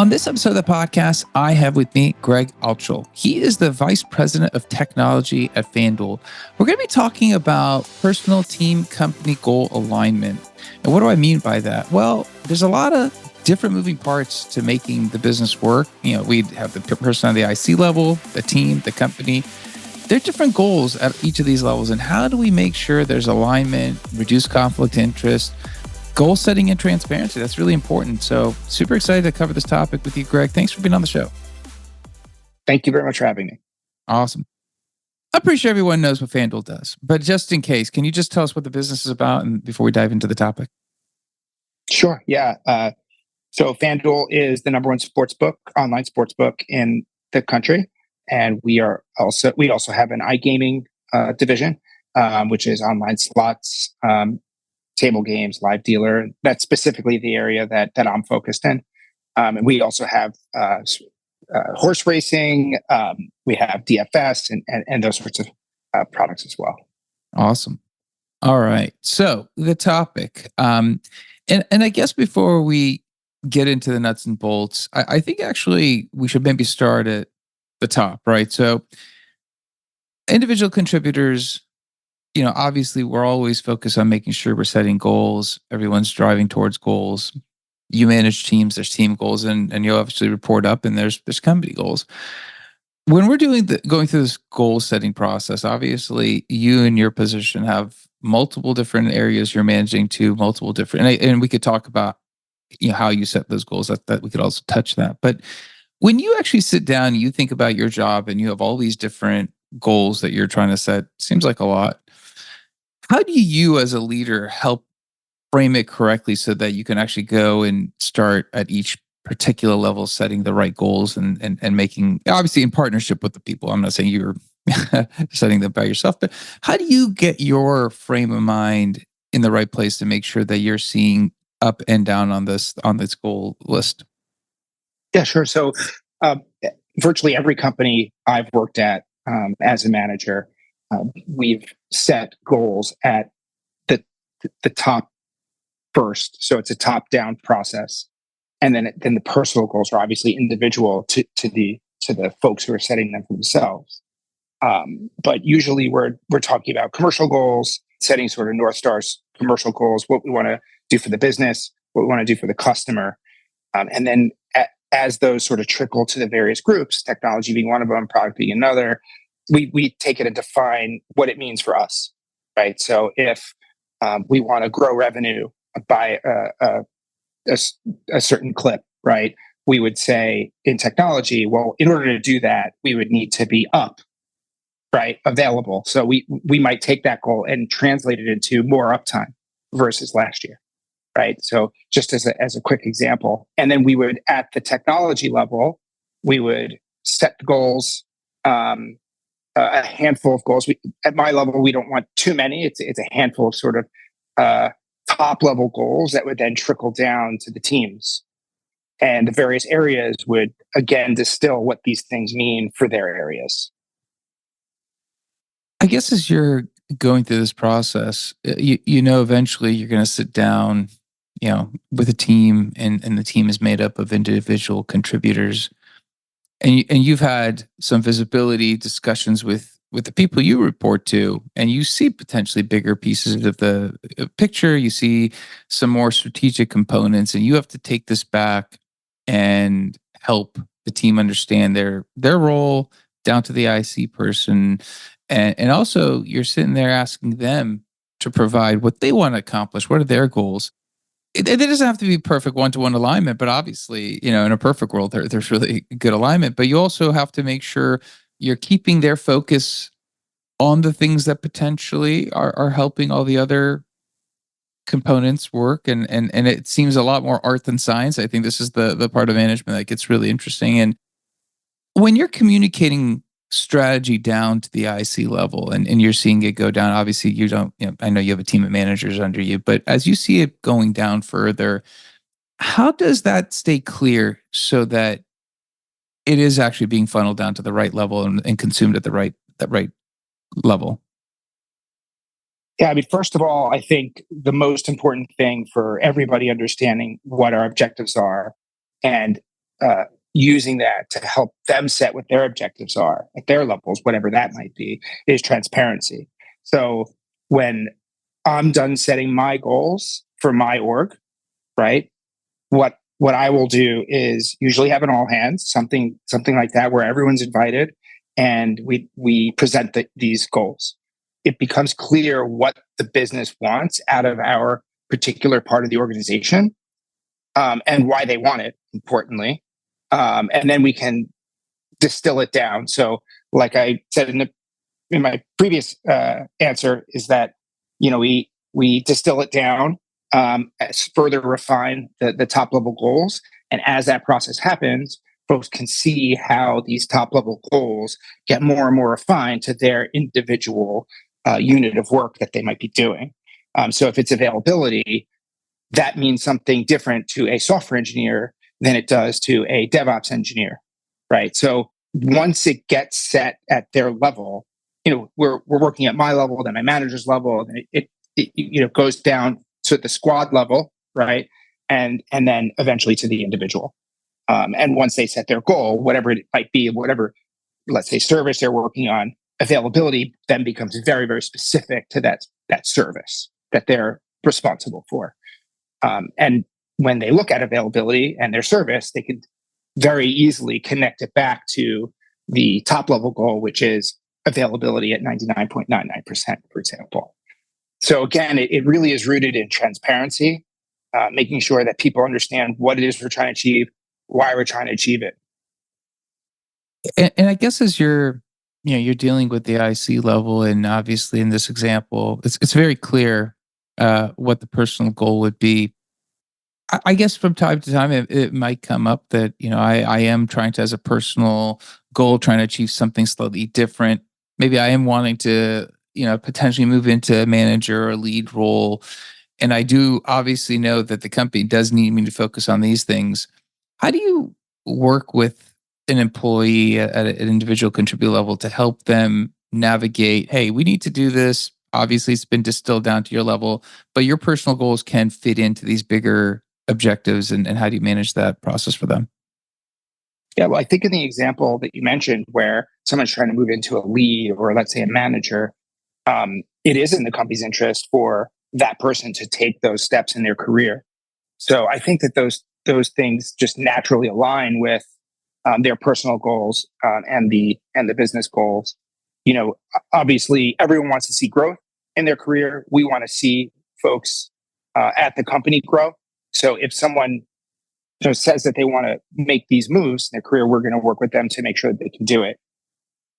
On this episode of the podcast, I have with me Greg Altschul. He is the Vice President of Technology at FanDuel. We're going to be talking about personal, team, company goal alignment. And what do I mean by that? Well, there's a lot of different moving parts to making the business work. You know, we have the person on the IC level, the team, the company. There are different goals at each of these levels. And how do we make sure there's alignment, reduce conflict of interest, goal setting and transparency? That's really important. So super excited to cover this topic with you, Greg. Thanks for being on the show. Thank you very much for having me. Awesome. I'm pretty sure everyone knows what FanDuel does, but just in case, can you just tell us what the business is about and before we dive into the topic? Sure. Yeah. So FanDuel is the number one online sportsbook in the country. And we also have an iGaming division, which is online slots, table games, live dealer. That's specifically the area that I'm focused in. And we also have horse racing. We have DFS and those sorts of products as well. Awesome. All right. So the topic, and I guess before we get into the nuts and bolts, I think actually we should maybe start at the top, right? So individual contributors, you know, obviously we're always focused on making sure we're setting goals. Everyone's driving towards goals. You manage teams, there's team goals, and you obviously report up, and there's company goals. When we're going through this goal setting process, obviously you in your position have multiple different areas you're managing to multiple different, and we could talk about, you know, how you set those goals. That we could also touch that. But when you actually sit down and you think about your job and you have all these different goals that you're trying to set, seems like a lot. How do you as a leader help frame it correctly so that you can actually go and start at each particular level setting the right goals and making, obviously in partnership with the people? I'm not saying you're setting them by yourself, but how do you get your frame of mind in the right place to make sure that you're seeing up and down on this goal list? Yeah, sure. So virtually every company I've worked at as a manager, we've set goals at the top first. So it's a top-down process, and then the personal goals are obviously individual to the folks who are setting them for themselves. But usually we're talking about commercial goals, setting sort of North Star's commercial goals, what we want to do for the business, what we want to do for the customer, and then as those sort of trickle to the various groups, technology being one of them, product being another, we take it and define what it means for us, right? So if we want to grow revenue by a certain clip, right? We would say in technology, well, in order to do that, we would need to be up, right? Available. So we might take that goal and translate it into more uptime versus last year, right? So just as a quick example, and then we would, at the technology level, we would set goals, a handful of goals. At my level, we don't want too many. It's a handful of sort of top level goals that would then trickle down to the teams. And the various areas would, again, distill what these things mean for their areas. I guess as you're going through this process, you know, eventually you're going to sit down, you know, with a team, and the team is made up of individual contributors. And you've had some visibility discussions with the people you report to, and you see potentially bigger pieces of the picture. You see some more strategic components, and you have to take this back and help the team understand their role down to the IC person. And also you're sitting there asking them to provide what they want to accomplish. What are their goals? It doesn't have to be perfect one-to-one alignment, but obviously, you know, in a perfect world, there's really good alignment. But you also have to make sure you're keeping their focus on the things that potentially are helping all the other components work. And it seems a lot more art than science. I think this is the part of management that gets really interesting. And when you're communicating strategy down to the IC level and you're seeing it go down, obviously you don't, you know, I know you have a team of managers under you, but as you see it going down further, how does that stay clear so that it is actually being funneled down to the right level and consumed at the right level? Yeah, I mean, first of all, I think the most important thing for everybody understanding what our objectives are and using that to help them set what their objectives are at their levels, whatever that might be, is transparency. So when I'm done setting my goals for my org, right? What I will do is usually have an all hands, something like that, where everyone's invited, and we present these goals. It becomes clear what the business wants out of our particular part of the organization, and why they want it. Importantly, and then we can distill it down. So, like I said in my previous answer, is that we distill it down, further refine the top level goals. And as that process happens, folks can see how these top level goals get more and more refined to their individual unit of work that they might be doing. So if it's availability, that means something different to a software engineer than it does to a DevOps engineer, right? So once it gets set at their level, we're working at my level, then my manager's level, and it goes down to the squad level, right? And then eventually to the individual. And once they set their goal, whatever it might be, whatever, let's say, service they're working on, availability then becomes very, very specific to that service that they're responsible for. And when they look at availability and their service, they can very easily connect it back to the top level goal, which is availability at 99.99%, for example. So again, it really is rooted in transparency, making sure that people understand what it is we're trying to achieve, why we're trying to achieve it. And I guess as you're dealing with the IC level, and obviously in this example, it's very clear what the personal goal would be. I guess from time to time, it might come up that I am trying to, as a personal goal, trying to achieve something slightly different. Maybe I am wanting to potentially move into a manager or lead role, and I do obviously know that the company does need me to focus on these things. How do you work with an employee at an individual contributor level to help them navigate? Hey, we need to do this. Obviously, it's been distilled down to your level, but your personal goals can fit into these bigger objectives, and how do you manage that process for them? Yeah, well, I think in the example that you mentioned, where someone's trying to move into a lead or let's say a manager, it is in the company's interest for that person to take those steps in their career. So I think that those things just naturally align with their personal goals, and the business goals. Obviously, everyone wants to see growth in their career. We want to see folks at the company grow. So if someone says that they want to make these moves in their career, we're going to work with them to make sure that they can do it.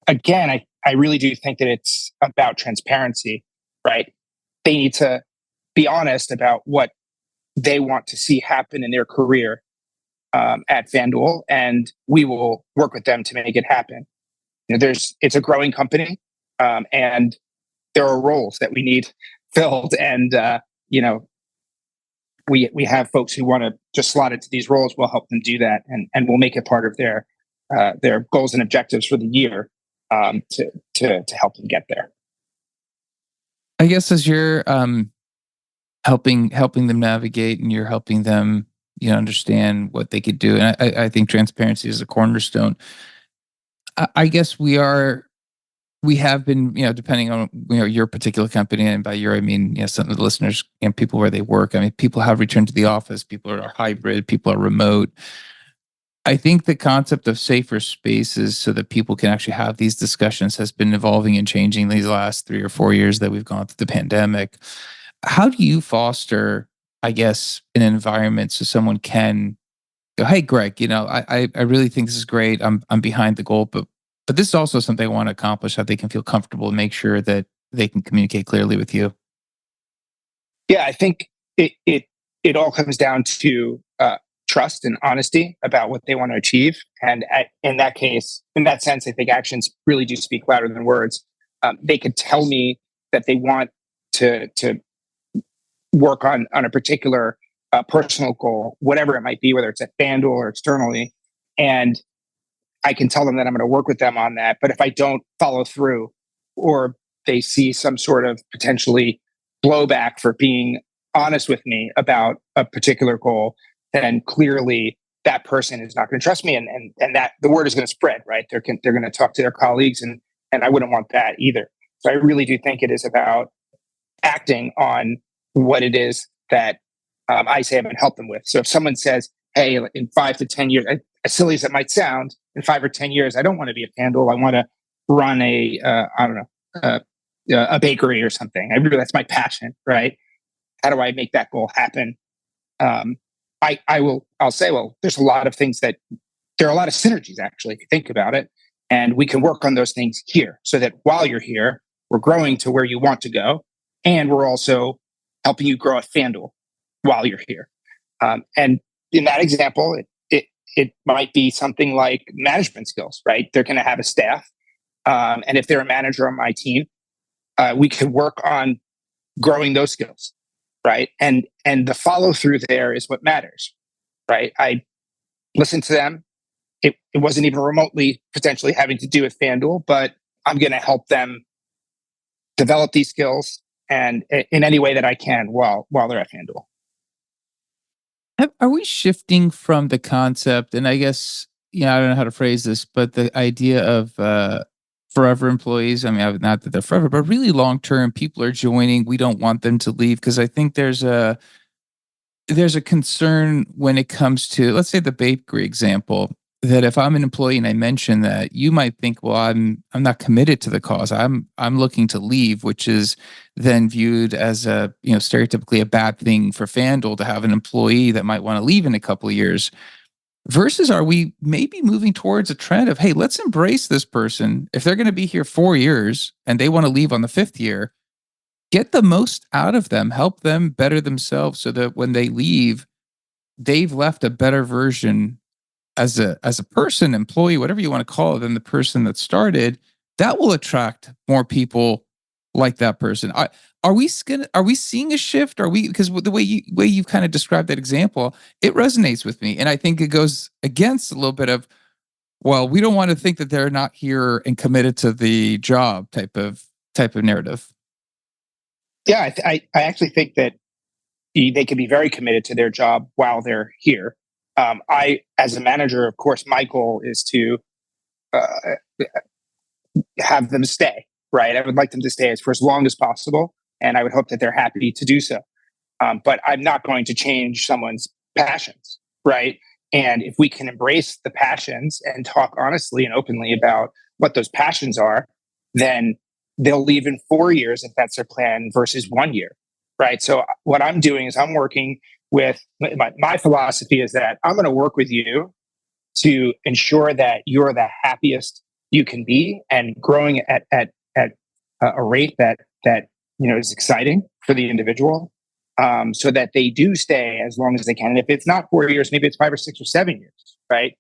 Again, I really do think that it's about transparency, right? They need to be honest about what they want to see happen in their career at FanDuel, and we will work with them to make it happen. It's a growing company, and there are roles that we need filled, and we have folks who want to just slot into these roles. We'll help them do that, and we'll make it part of their goals and objectives for the year, to help them get there. I guess as you're helping them navigate, and you're helping them understand what they could do, and I think transparency is a cornerstone. I guess we have been, depending on your particular company, and by your I mean some of the listeners and people where they work. I mean, people have returned to the office, people are hybrid, people are remote. I think the concept of safer spaces so that people can actually have these discussions has been evolving and changing these last 3 or 4 years that we've gone through the pandemic. How do you foster, I guess, an environment so someone can go, "Hey, Greg, I really think this is great. I'm behind the goal, but this is also something I want to accomplish." How they can feel comfortable and make sure that they can communicate clearly with you. Yeah, I think it all comes down to trust and honesty about what they want to achieve. And in that case, in that sense, I think actions really do speak louder than words. They could tell me that they want to work on a particular personal goal, whatever it might be, whether it's at FanDuel or externally, and I can tell them that I'm going to work with them on that. But if I don't follow through, or they see some sort of potentially blowback for being honest with me about a particular goal, then clearly that person is not going to trust me, and that the word is going to spread, right? They're going to talk to their colleagues, and I wouldn't want that either. So I really do think it is about acting on what it is that I say I'm going to help them with. So if someone says, hey, in 5 to 10 years, as silly as it might sound, in 5 or 10 years, I don't want to be a FanDuel. I want to run I don't know, a bakery or something. That's my passion, right? How do I make that goal happen? I'll say, well, there's a lot of things there are a lot of synergies, actually, if you think about it. And we can work on those things here so that while you're here, we're growing to where you want to go. And we're also helping you grow at FanDuel while you're here. And in that example, it might be something like management skills, right? They're going to have a staff. And if they're a manager on my team, we can work on growing those skills, right? And the follow through there is what matters, right? I listened to them. It wasn't even remotely potentially having to do with FanDuel, but I'm going to help them develop these skills and in any way that I can while they're at FanDuel. Are we shifting from the concept, and I guess, I don't know how to phrase this, but the idea of forever employees? I mean, not that they're forever, but really long term, people are joining. We don't want them to leave because I think there's a concern when it comes to, let's say, the bakery example, that if I'm an employee and I mention that, you might think, well, I'm not committed to the cause. I'm looking to leave, which is then viewed as stereotypically a bad thing for FanDuel to have an employee that might want to leave in a couple of years. Versus, are we maybe moving towards a trend of, hey, let's embrace this person. If they're going to be here 4 years and they want to leave on the 5th year, get the most out of them, help them better themselves so that when they leave, they've left a better version as a person, employee, whatever you want to call it, than the person that started. That will attract more people like that person. Are we seeing a shift? Are we, because the way you've kind of described that example, it resonates with me, and I think it goes against a little bit of, well, we don't want to think that they're not here and committed to the job type of narrative. Yeah, I actually think that they can be very committed to their job while they're here. As a manager, of course, my goal is to have them stay, right? I would like them to stay for as long as possible, and I would hope that they're happy to do so. But I'm not going to change someone's passions, right? And if we can embrace the passions and talk honestly and openly about what those passions are, then they'll leave in 4 years if that's their plan versus 1 year, right? So what I'm doing is I'm working with my philosophy is that I'm going to work with you to ensure that you're the happiest you can be and growing at a rate that is exciting for the individual, so that they do stay as long as they can. And if it's not 4 years, maybe it's 5 or 6 or 7 years, right?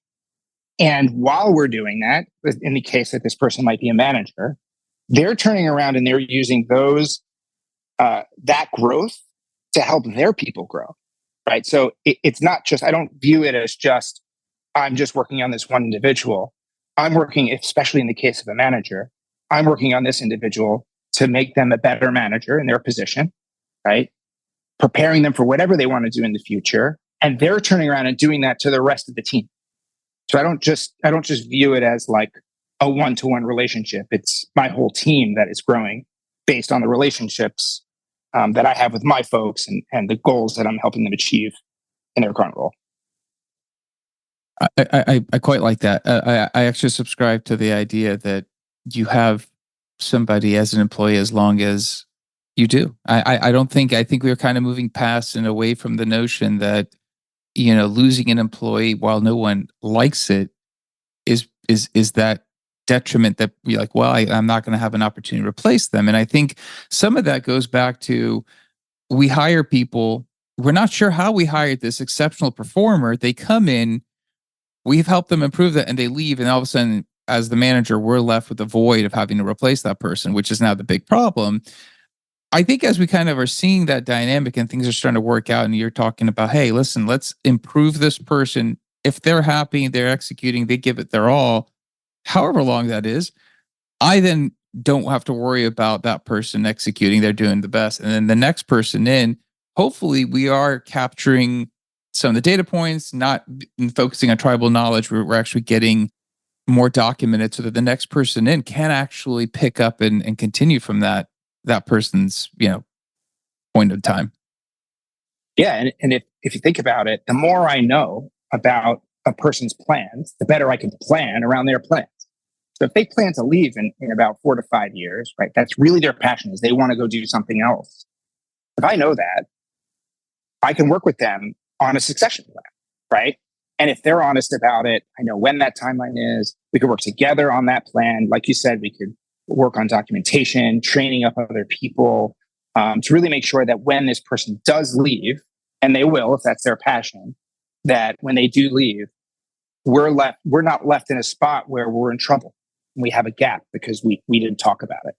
And while we're doing that, in the case that this person might be a manager, they're turning around and they're using that growth to help their people grow. Right. So it's not just, I don't view it as just, I'm just working on this one individual. I'm working, especially in the case of a manager, I'm working on this individual to make them a better manager in their position, right? Preparing them for whatever they want to do in the future. And they're turning around and doing that to the rest of the team. So I don't just view it as like a one-to-one relationship. It's my whole team that is growing based on the relationships that I have with my folks and the goals that I'm helping them achieve in their current role. I quite like that. I actually subscribe to the idea that you have somebody as an employee as long as you do. I think we're kind of moving past and away from the notion that, losing an employee while no one likes it is that detriment that you're like, well, I'm not going to have an opportunity to replace them. And I think some of that goes back to, we hire people, we're not sure how we hired this exceptional performer. They come in, we've helped them improve that, and they leave, and all of a sudden, as the manager, we're left with the void of having to replace that person, which is now the big problem. I think as we kind of are seeing that dynamic and things are starting to work out, and you're talking about, hey, listen, let's improve this person. If they're happy, they're executing, they give it their all, however long that is, I then don't have to worry about that person executing. They're doing the best. And then the next person in, hopefully we are capturing some of the data points, not focusing on tribal knowledge. We're actually getting more documented so that the next person in can actually pick up and continue from that person's point of time. Yeah, and if you think about it, the more I know about a person's plans, the better I can plan around their plans. So if they plan to leave in about 4 to 5 years, right, that's really their passion is they want to go do something else. If I know that, I can work with them on a succession plan, right? And if they're honest about it, I know when that timeline is. We could work together on that plan. Like you said, we could work on documentation, training up other people to really make sure that when this person does leave, and they will if that's their passion, that when they do leave, we're not left in a spot where we're in trouble. We have a gap because we didn't talk about it.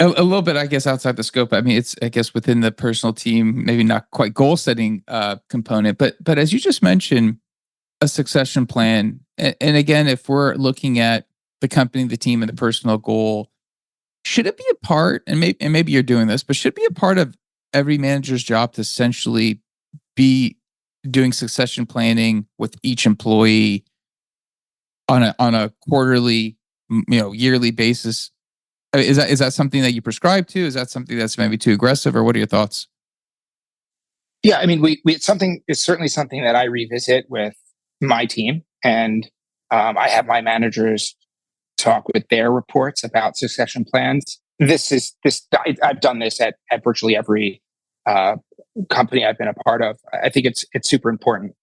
A little bit, I guess, outside the scope. I mean, it's, I guess, within the personal team, maybe not quite goal setting component, but as you just mentioned, a succession plan. And again, if we're looking at the company, the team, and the personal goal, should it be a part? And maybe you're doing this, but should it be a part of every manager's job to essentially be doing succession planning with each employee on a quarterly, yearly basis? Is that something that you prescribe to? Is that something that's maybe too aggressive, or what are your thoughts? Yeah, I mean, it's certainly something that I revisit with my team, and I have my managers talk with their reports about succession plans. I've done this at virtually every uh, company I've been a part of. I think it's super important.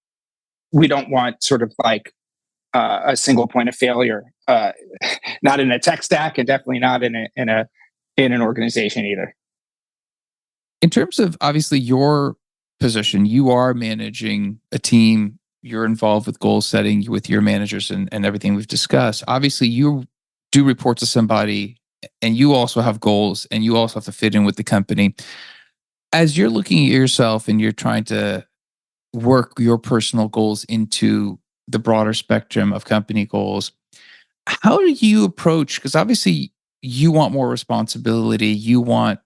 We don't want sort of like a single point of failure, not in a tech stack, and definitely not in an organization either. In terms of obviously your position, you are managing a team. You're involved with goal setting with your managers and everything we've discussed. Obviously, you do report to somebody, and you also have goals, and you also have to fit in with the company. As you're looking at yourself and you're trying to work your personal goals into the broader spectrum of company goals, how do you approach? Because obviously, you want more responsibility. You want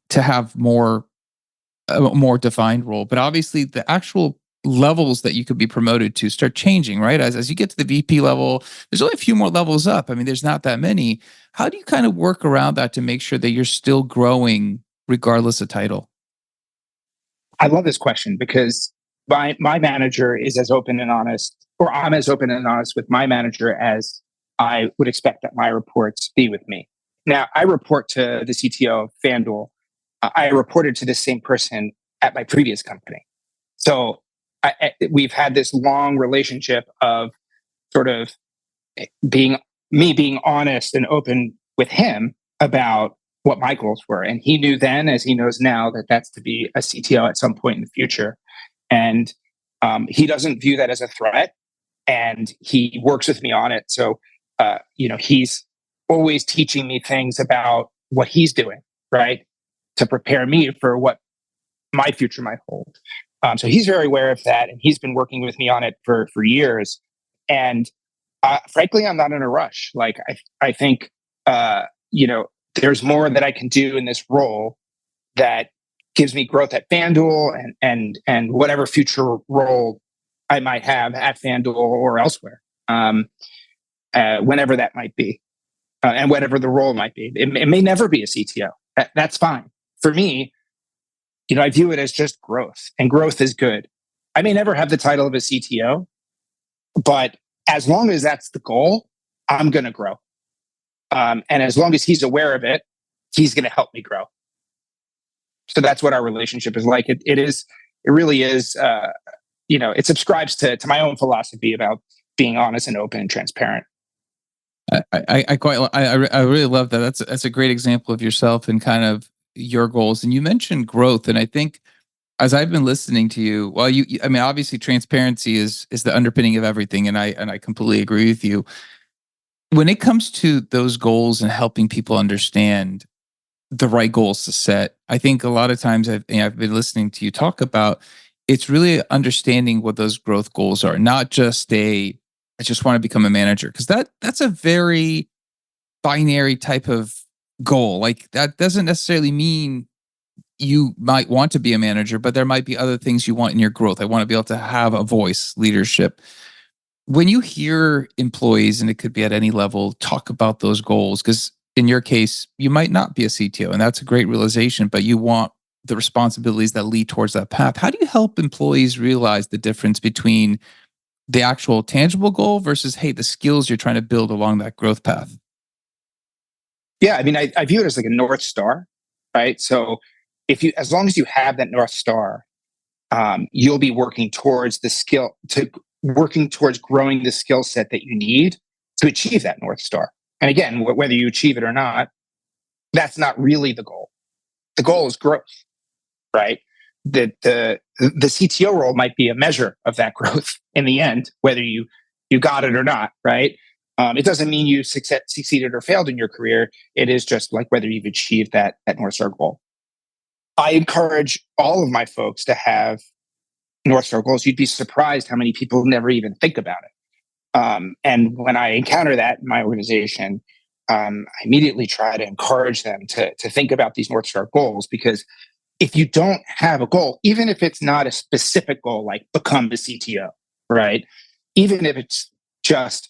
to have a more defined role. But obviously, the actual levels that you could be promoted to start changing, right? As you get to the VP level, there's only a few more levels up. I mean, there's not that many. How do you kind of work around that to make sure that you're still growing regardless of title? I love this question because my manager is as open and honest, or I'm as open and honest with my manager as I would expect that my reports be with me. Now, I report to the CTO of FanDuel. I reported to the same person at my previous company. So we've had this long relationship of sort of being being honest and open with him about what my goals were. And he knew then, as he knows now, that that's to be a CTO at some point in the future. And he doesn't view that as a threat, and he works with me on it. So, he's always teaching me things about what he's doing, right, to prepare me for what my future might hold. So he's very aware of that, and he's been working with me on it for years. And frankly, I'm not in a rush. Like I think there's more that I can do in this role that gives me growth at FanDuel and whatever future role I might have at FanDuel or elsewhere, whenever that might be, and whatever the role might be. It may never be a CTO. That's fine for me. I view it as just growth, and growth is good. I may never have the title of a CTO, but as long as that's the goal, I'm going to grow. And as long as he's aware of it, he's going to help me grow. So that's what our relationship is like. It really is. It subscribes to my own philosophy about being honest and open and transparent. I really love that. That's a great example of yourself and kind of your goals. And you mentioned growth, and I think as I've been listening to you, well, I mean, obviously, transparency is the underpinning of everything, and I completely agree with you. When it comes to those goals and helping people understand the right goals to set, I think a lot of times I've been listening to you talk about it's really understanding what those growth goals are, not just I just want to become a manager, because that's a very binary type of goal. Like that doesn't necessarily mean you might want to be a manager, but there might be other things you want in your growth. I want to be able to have a voice, leadership. When you hear employees, and it could be at any level, talk about those goals, because in your case, you might not be a CTO, and that's a great realization, but you want the responsibilities that lead towards that path. How do you help employees realize the difference between the actual tangible goal versus, hey, the skills you're trying to build along that growth path? Yeah, I mean, I view it as like a North Star, right? So as long as you have that North Star, you'll be working towards growing the skill set that you need to achieve that North Star. And again, whether you achieve it or not, that's not really the goal. The goal is growth, right? The CTO role might be a measure of that growth in the end, whether you got it or not, right? It doesn't mean you succeeded or failed in your career. It is just like whether you've achieved that North Star goal. I encourage all of my folks to have North Star goals. You'd be surprised how many people never even think about it. And when I encounter that in my organization, I immediately try to encourage them to think about these North Star goals, because if you don't have a goal, even if it's not a specific goal like become the CTO, right? Even if it's just,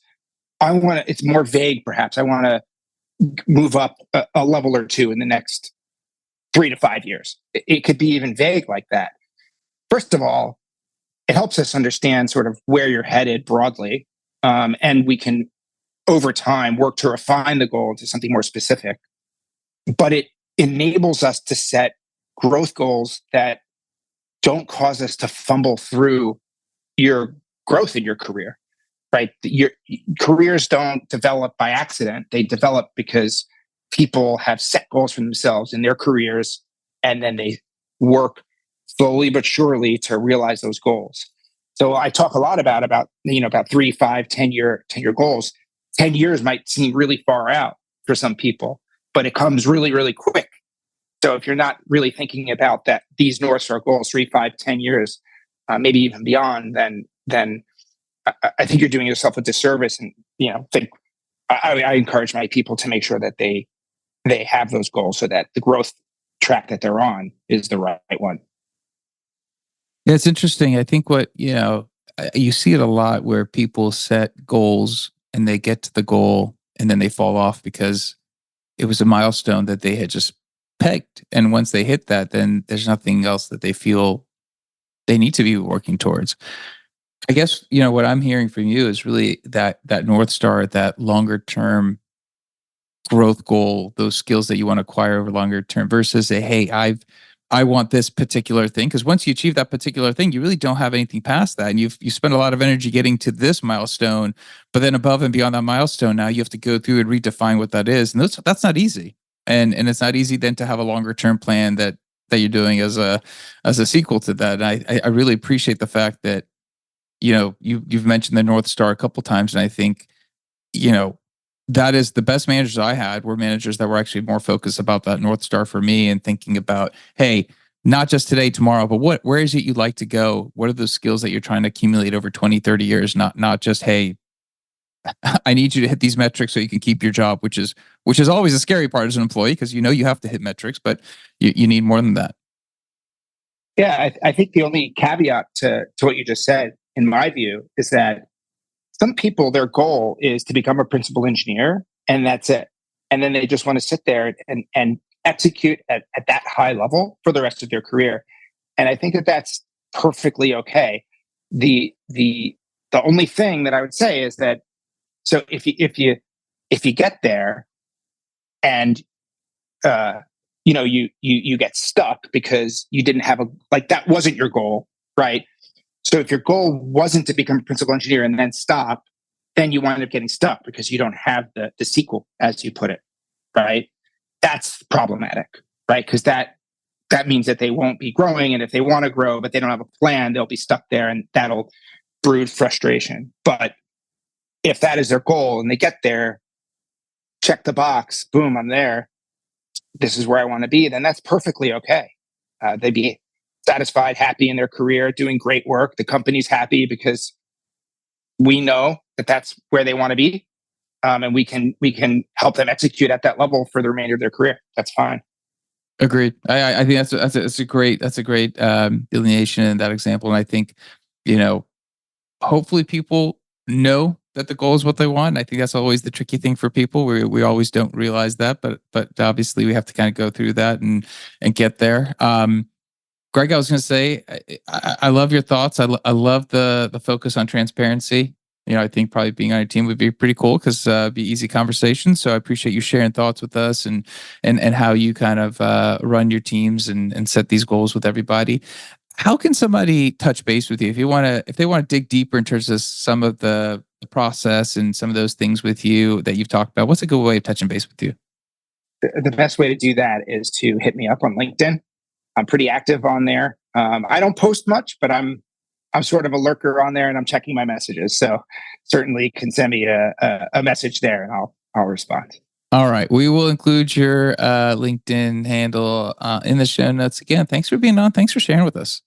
it's more vague perhaps. I want to move up a level or two in the next 3 to 5 years. It could be even vague like that. First of all, it helps us understand sort of where you're headed broadly. And we can, over time, work to refine the goal into something more specific. But it enables us to set growth goals that don't cause us to fumble through your growth in your career, right? Your careers don't develop by accident. They develop because people have set goals for themselves in their careers, and then they work slowly but surely to realize those goals. So I talk a lot about 3, 5, 10-year goals. 10 years might seem really far out for some people, but it comes really, really quick. So if you're not really thinking about these North Star goals, 3, 5, 10 years, maybe even beyond, then I think you're doing yourself a disservice. And I encourage my people to make sure that they have those goals so that the growth track that they're on is the right one. Yeah, it's interesting. I think you see it a lot where people set goals and they get to the goal and then they fall off because it was a milestone that they had just pegged. And once they hit that, then there's nothing else that they feel they need to be working towards. I guess, what I'm hearing from you is really that North Star, that longer term growth goal, those skills that you want to acquire over longer term versus hey, I want this particular thing. Because once you achieve that particular thing, you really don't have anything past that. And you spend a lot of energy getting to this milestone, but then above and beyond that milestone, now you have to go through and redefine what that is. And that's not easy. And it's not easy then to have a longer term plan that you're doing as a sequel to that. And I really appreciate the fact that, you've mentioned the North Star a couple times. And I think, that is the best managers I had were managers that were actually more focused about that North Star for me and thinking about, hey, not just today, tomorrow, but where is it you'd like to go? What are those skills that you're trying to accumulate over 20, 30 years? Not just, hey, I need you to hit these metrics so you can keep your job, which is always a scary part as an employee because you have to hit metrics, but you need more than that. Yeah, I think the only caveat to what you just said, in my view, is that some people, their goal is to become a principal engineer, and that's it. And then they just want to sit there and execute at that high level for the rest of their career. And I think that that's perfectly okay. The only thing that I would say is that, so if you get there and you get stuck because you didn't have that wasn't your goal, right? So if your goal wasn't to become a principal engineer and then stop, then you wind up getting stuck because you don't have the sequel, as you put it, right? That's problematic, right? Because that means that they won't be growing, and if they want to grow but they don't have a plan, they'll be stuck there, and that'll breed frustration. But if that is their goal and they get there, check the box, boom, I'm there. This is where I want to be. Then that's perfectly okay. They'd be satisfied, happy in their career, doing great work. The company's happy because we know that that's where they want to be, and we can help them execute at that level for the remainder of their career. That's fine. Agreed. I think that's a great delineation in that example. And I think, you know, hopefully people know that the goal is what they want. I think that's always the tricky thing for people. We always don't realize that, but obviously we have to kind of go through that and get there. Greg, I was going to say, I love your thoughts. I love the focus on transparency. You know, I think probably being on your team would be pretty cool because it'd be easy conversation. So I appreciate you sharing thoughts with us and how you kind of run your teams and set these goals with everybody. How can somebody touch base with you if they want to dig deeper in terms of some of the process and some of those things with you that you've talked about? What's a good way of touching base with you? The best way to do that is to hit me up on LinkedIn. I'm pretty active on there. I don't post much, but I'm sort of a lurker on there, and I'm checking my messages. So certainly can send me a message there, and I'll respond. All right, we will include your LinkedIn handle in the show notes. Again, thanks for being on. Thanks for sharing with us.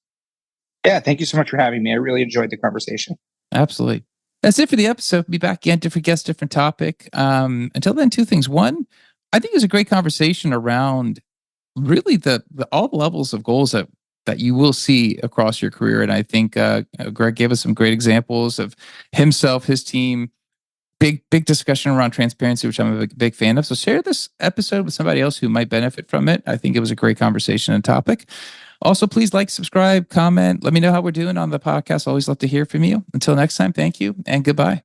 Yeah, thank you so much for having me. I really enjoyed the conversation. Absolutely. That's it for the episode. Be back again, different guest, different topic. Until then, two things. One, I think it was a great conversation around really the all the levels of goals that you will see across your career. And I think Greg gave us some great examples of himself, his team. Big discussion around transparency, which I'm a big fan of. So share this episode with somebody else who might benefit from it. I think it was a great conversation and topic. Also, please like, subscribe, comment. Let me know how we're doing on the podcast. Always love to hear from you. Until next time, thank you and goodbye.